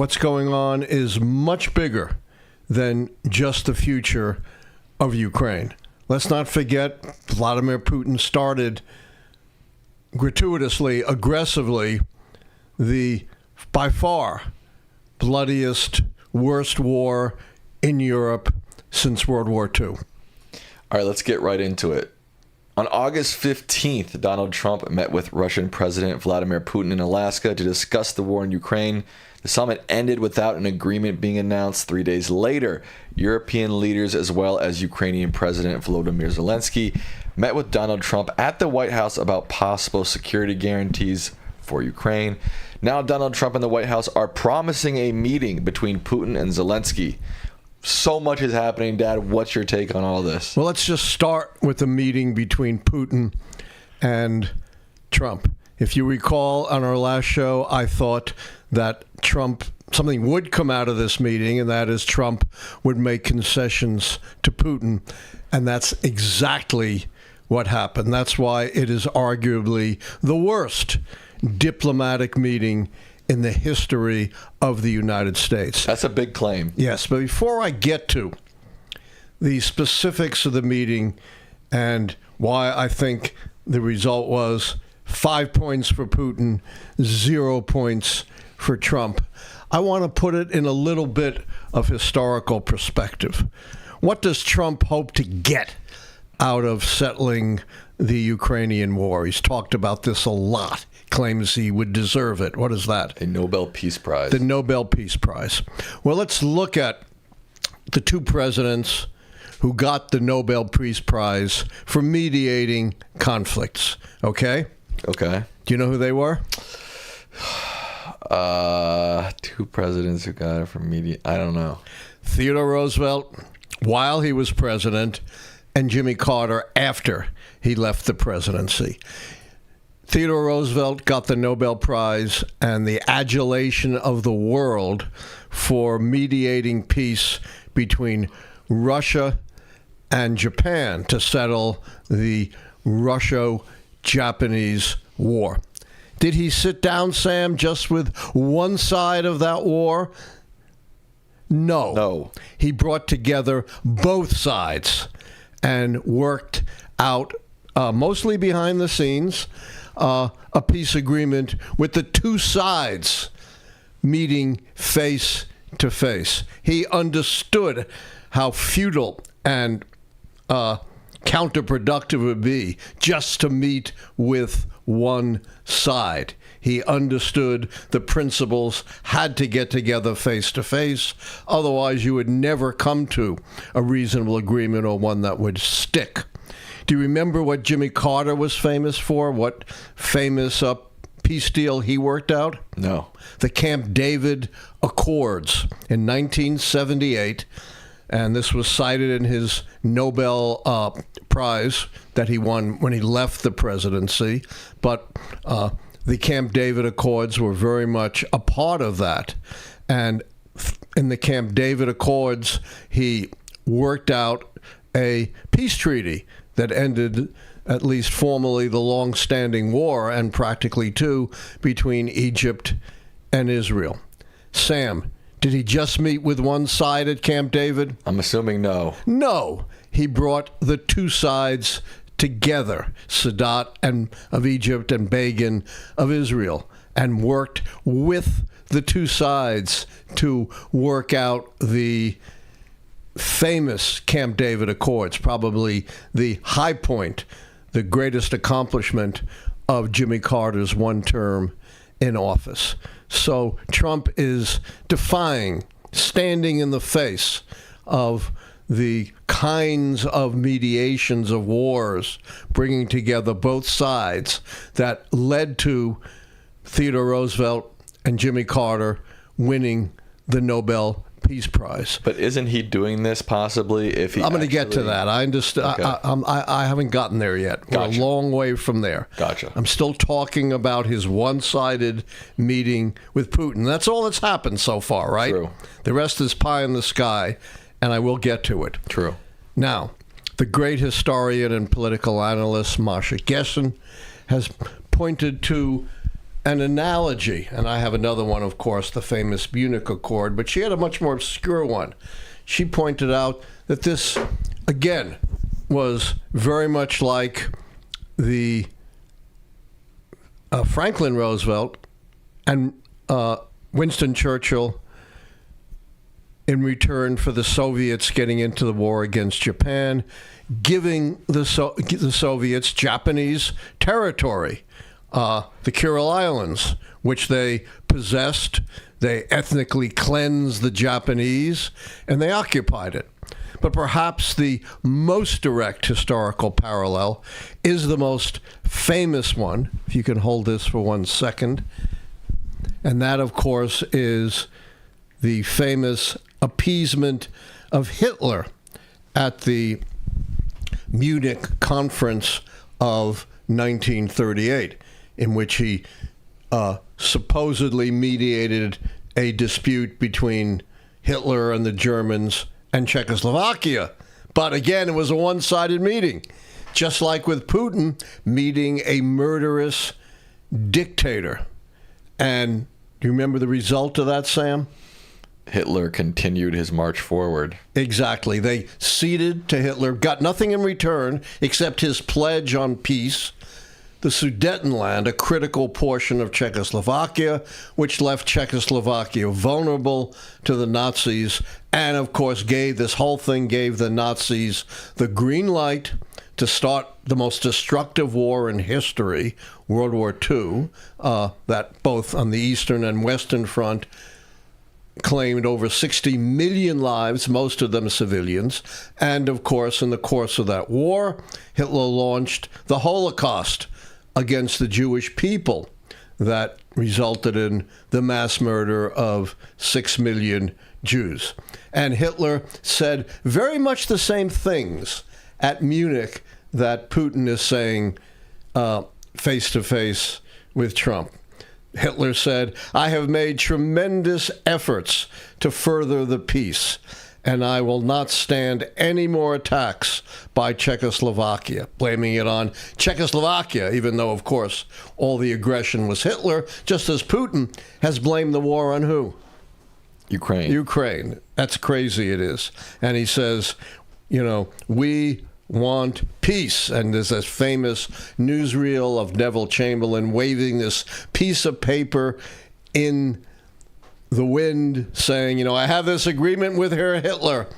what's going on is much bigger than just the future of Ukraine. Let's not forget, Vladimir Putin started gratuitously, aggressively, the by far bloodiest, worst war in Europe since World War II. All right, let's get right into it. On August 15th, Donald Trump met with Russian President Vladimir Putin in Alaska to discuss the war in Ukraine. The summit ended without an agreement being announced. 3 days later, European leaders as well as Ukrainian President Volodymyr Zelensky met with Donald Trump at the White House about possible security guarantees for Ukraine. Now Donald Trump and the White House are promising a meeting between Putin and Zelensky. So much is happening, Dad. What's your take on all this? Well, let's just start with the meeting between Putin and Trump. If you recall, on our last show, I thought that something would come out of this meeting, and that is Trump would make concessions to Putin. And that's exactly what happened. That's why it is arguably the worst diplomatic meeting in the history of the United States. That's a big claim. Yes, but before I get to the specifics of the meeting and why I think the result was 5 points for Putin, 0 points for Trump, I want to put it in a little bit of historical perspective. What does Trump hope to get out of settling the Ukrainian war? He's talked about this a lot. Claims he would deserve it. What is that? A Nobel Peace Prize. The Nobel Peace Prize. Well, let's look at the two presidents who got the Nobel Peace Prize for mediating conflicts. Okay? Okay. Do you know who they were? Two presidents who got it for I don't know. Theodore Roosevelt, while he was president, and Jimmy Carter after he left the presidency. Theodore Roosevelt got the Nobel Prize and the adulation of the world for mediating peace between Russia and Japan to settle the Russo-Japanese War. Did he sit down, Sam, just with one side of that war? No. He brought together both sides and worked out, mostly behind the scenes, a peace agreement with the two sides meeting face to face. He understood how futile and counterproductive it would be just to meet with one side. He understood the principles had to get together face to face. Otherwise, you would never come to a reasonable agreement or one that would stick. Do you remember what Jimmy Carter was famous for? What famous peace deal he worked out? No. The Camp David Accords in 1978. And this was cited in his Nobel Prize that he won when he left the presidency. But the Camp David Accords were very much a part of that. And in the Camp David Accords, he worked out a peace treaty that ended, at least formally, the long-standing war, and practically two, between Egypt and Israel. Sam, did he just meet with one side at Camp David? I'm assuming no. No. He brought the two sides together, Sadat of Egypt and Begin of Israel, and worked with the two sides to work out the famous Camp David Accords, probably the high point, the greatest accomplishment of Jimmy Carter's one term in office. So Trump is defying, standing in the face of the kinds of mediations of wars, bringing together both sides that led to Theodore Roosevelt and Jimmy Carter winning the Nobel Peace Prize. But isn't he doing this possibly if he... I'm going to get to that. I understand. Okay. I haven't gotten there yet. We're Gotcha. a long way from there. Gotcha. I'm still talking about his one-sided meeting with Putin. That's all that's happened so far, right? True. The rest is pie in the sky, and I will get to it. True. Now, the great historian and political analyst Masha Gessen has pointed to an analogy, and I have another one, of course, the famous Munich Accord, but she had a much more obscure one. She pointed out that this, again, was very much like the Franklin Roosevelt and Winston Churchill in return for the Soviets getting into the war against Japan, giving the Soviets Japanese territory, the Kuril Islands, which they possessed. They ethnically cleansed the Japanese, and they occupied it. But perhaps the most direct historical parallel is the most famous one, if you can hold this for 1 second. And that, of course, is the famous appeasement of Hitler at the Munich Conference of 1938, in which he supposedly mediated a dispute between Hitler and the Germans and Czechoslovakia. But again, it was a one-sided meeting, just like with Putin meeting a murderous dictator. And do you remember the result of that, Sam? Hitler continued his march forward. Exactly. They ceded to Hitler, got nothing in return except his pledge on peace, the Sudetenland, a critical portion of Czechoslovakia, which left Czechoslovakia vulnerable to the Nazis, and of course this whole thing gave the Nazis the green light to start the most destructive war in history, World War II, that both on the Eastern and Western Front claimed over 60 million lives, most of them civilians. And of course, in the course of that war, Hitler launched the Holocaust against the Jewish people that resulted in the mass murder of 6 million Jews. And Hitler said very much the same things at Munich that Putin is saying face to face with Trump. Hitler said, "I have made tremendous efforts to further the peace, and I will not stand any more attacks by Czechoslovakia," blaming it on Czechoslovakia, even though, of course, all the aggression was Hitler, just as Putin has blamed the war on who? Ukraine. That's crazy it is. And he says, we want peace. And there's this famous newsreel of Neville Chamberlain waving this piece of paper in the wind saying, I have this agreement with Hitler,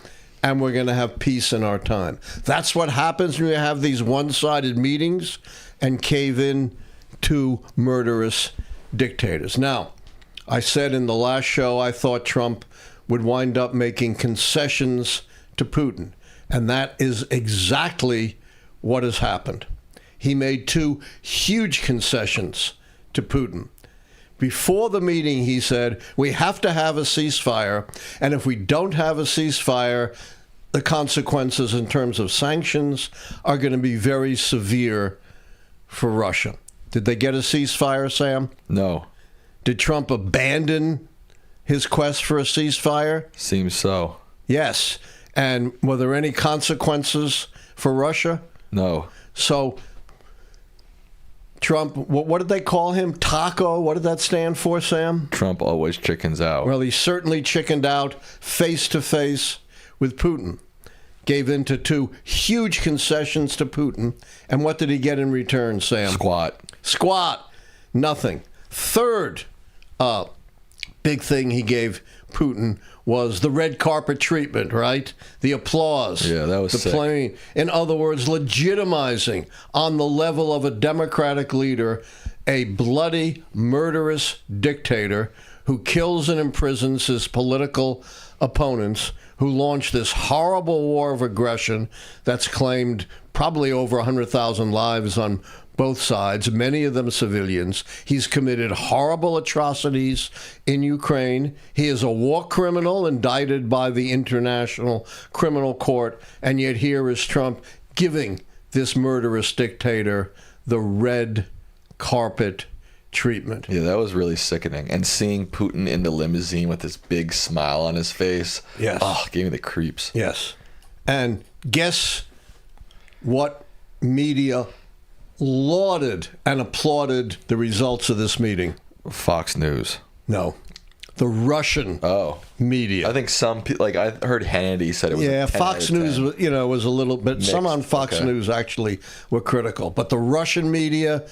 and we're going to have peace in our time. That's what happens when you have these one-sided meetings and cave in to murderous dictators. Now, I said in the last show I thought Trump would wind up making concessions to Putin. And that is exactly what has happened. He made 2 huge concessions to Putin. Before the meeting, he said, we have to have a ceasefire. And if we don't have a ceasefire, the consequences in terms of sanctions are going to be very severe for Russia. Did they get a ceasefire, Sam? No. Did Trump abandon his quest for a ceasefire? Seems so. Yes. And were there any consequences for Russia? No. So Trump, what did they call him? Taco? What did that stand for, Sam? Trump always chickens out. Well, he certainly chickened out face to face with Putin. Gave in to 2 huge concessions to Putin. And what did he get in return, Sam? Squat. Nothing. Third big thing he gave Putin was the red carpet treatment, right? The applause. Yeah, that was sick. Playing, in other words, legitimizing on the level of a democratic leader a bloody, murderous dictator who kills and imprisons his political opponents, who launched this horrible war of aggression that's claimed probably over 100,000 lives on both sides, many of them civilians. He's committed horrible atrocities in Ukraine. He is a war criminal indicted by the International Criminal Court, and yet here is Trump giving this murderous dictator the red carpet treatment. Yeah, that was really sickening. And seeing Putin in the limousine with this big smile on his face, gave me the creeps. Yes. And guess what media lauded and applauded the results of this meeting? Fox News. No. The Russian media. I think some people, like I heard Hannity said it was. Yeah, a 10 Fox out of News 10. was a little bit. Mixed. Some on Fox News actually were critical, but the Russian media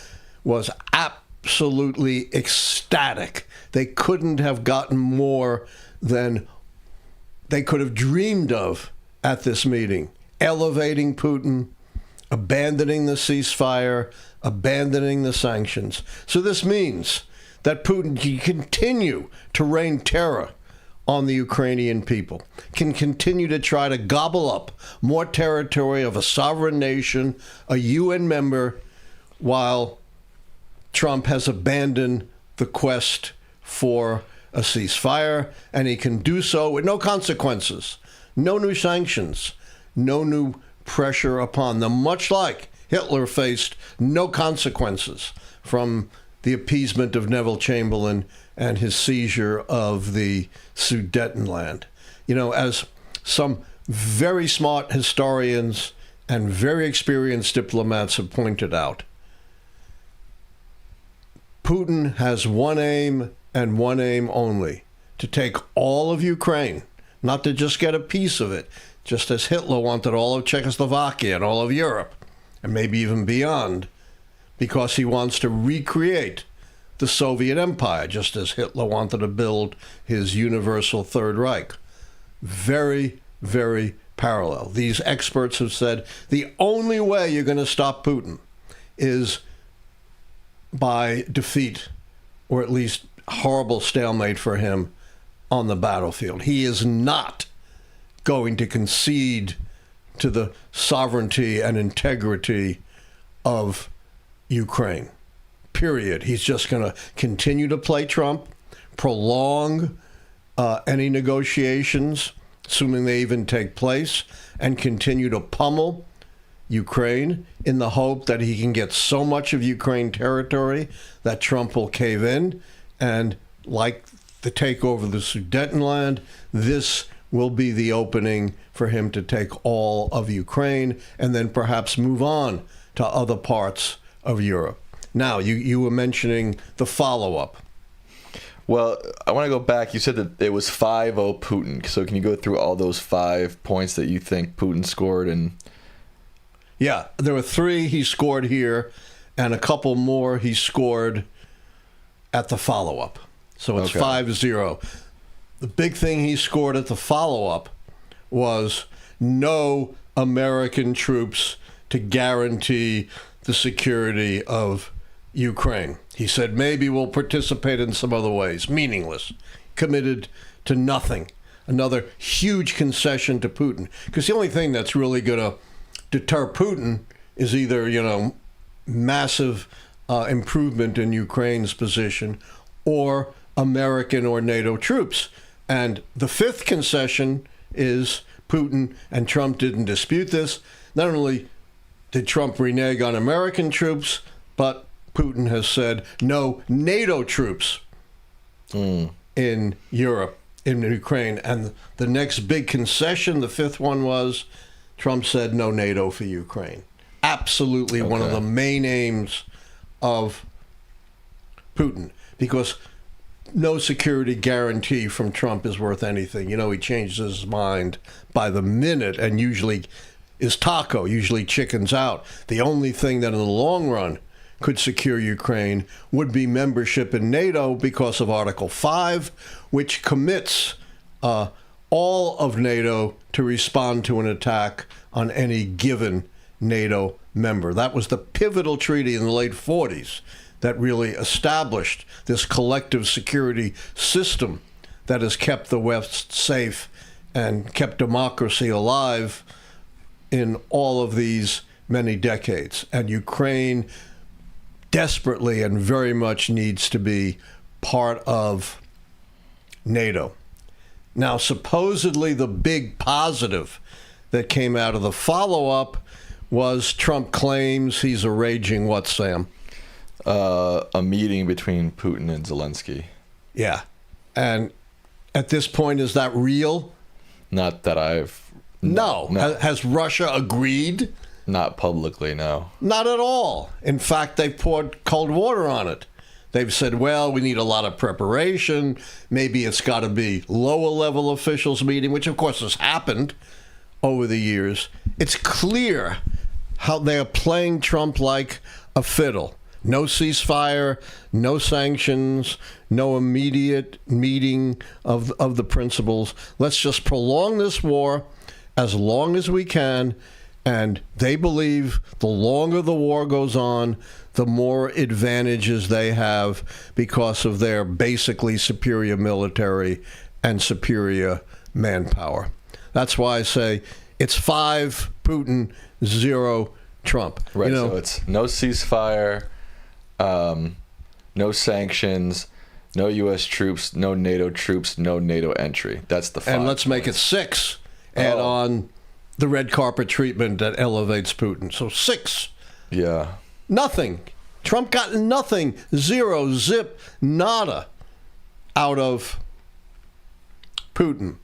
was absolutely ecstatic. They couldn't have gotten more than they could have dreamed of at this meeting. Elevating Putin, abandoning the ceasefire, abandoning the sanctions. So this means that Putin can continue to rain terror on the Ukrainian people, can continue to try to gobble up more territory of a sovereign nation, a UN member, while Trump has abandoned the quest for a ceasefire, and he can do so with no consequences, no new sanctions, no new pressure upon them, much like Hitler faced no consequences from the appeasement of Neville Chamberlain and his seizure of the Sudetenland. You know, as some very smart historians and very experienced diplomats have pointed out, Putin has one aim and one aim only: to take all of Ukraine, not to just get a piece of it, just as Hitler wanted all of Czechoslovakia and all of Europe, and maybe even beyond, because he wants to recreate the Soviet Empire, just as Hitler wanted to build his universal Third Reich. Very, very parallel. These experts have said the only way you're going to stop Putin is by defeat, or at least horrible stalemate for him on the battlefield. He is not going to concede to the sovereignty and integrity of Ukraine. Period. He's just going to continue to play Trump, prolong any negotiations, assuming they even take place, and continue to pummel Ukraine in the hope that he can get so much of Ukraine territory that Trump will cave in. And like the takeover of the Sudetenland, this will be the opening for him to take all of Ukraine and then perhaps move on to other parts of Europe. Now, you were mentioning the follow-up. Well, I want to go back. You said that it was 5-0 Putin. So can you go through all those 5 points that you think Putin scored? And yeah, there were 3 he scored here, and a couple more he scored at the follow-up. So it's 5-0. The big thing he scored at the follow-up was no American troops to guarantee the security of Ukraine. He said maybe we'll participate in some other ways. Meaningless. Committed to nothing. Another huge concession to Putin. Because the only thing that's really going to deter Putin is either, massive improvement in Ukraine's position or American or NATO troops. And the 5th concession is Putin, and Trump didn't dispute this. Not only did Trump renege on American troops, but Putin has said no NATO troops in Europe, in Ukraine. And the next big concession, the 5th one, was Trump said no NATO for Ukraine. Absolutely one of the main aims of Putin, because no security guarantee from Trump is worth anything. He changes his mind by the minute and usually is taco, usually chickens out. The only thing that in the long run could secure Ukraine would be membership in NATO because of Article 5, which commits all of NATO to respond to an attack on any given NATO member. That was the pivotal treaty in the late 40s that really established this collective security system that has kept the West safe and kept democracy alive in all of these many decades. And Ukraine desperately and very much needs to be part of NATO. Now, supposedly the big positive that came out of the follow-up was Trump claims he's arranging what, Sam? A meeting between Putin and Zelensky. Yeah. And at this point, is that real? Not that I've... No. Has Russia agreed Not publicly, no. Not at all. In fact, they've poured cold water on it. They've said, well, we need a lot of preparation. Maybe it's got to be lower level officials meeting, which of course has happened over the years. It's clear how they're playing Trump like a fiddle. No ceasefire, no sanctions, no immediate meeting of the principals. Let's just prolong this war as long as we can. And they believe the longer the war goes on, the more advantages they have because of their basically superior military and superior manpower. That's why I say it's 5 Putin, 0 Trump. Right, so it's no ceasefire, no sanctions, no U.S. troops, no NATO troops, no NATO entry. That's the 5. And let's make it 6. Add on the red carpet treatment that elevates Putin. So 6. Yeah. Nothing. Trump got nothing. 0, zip, nada out of Putin.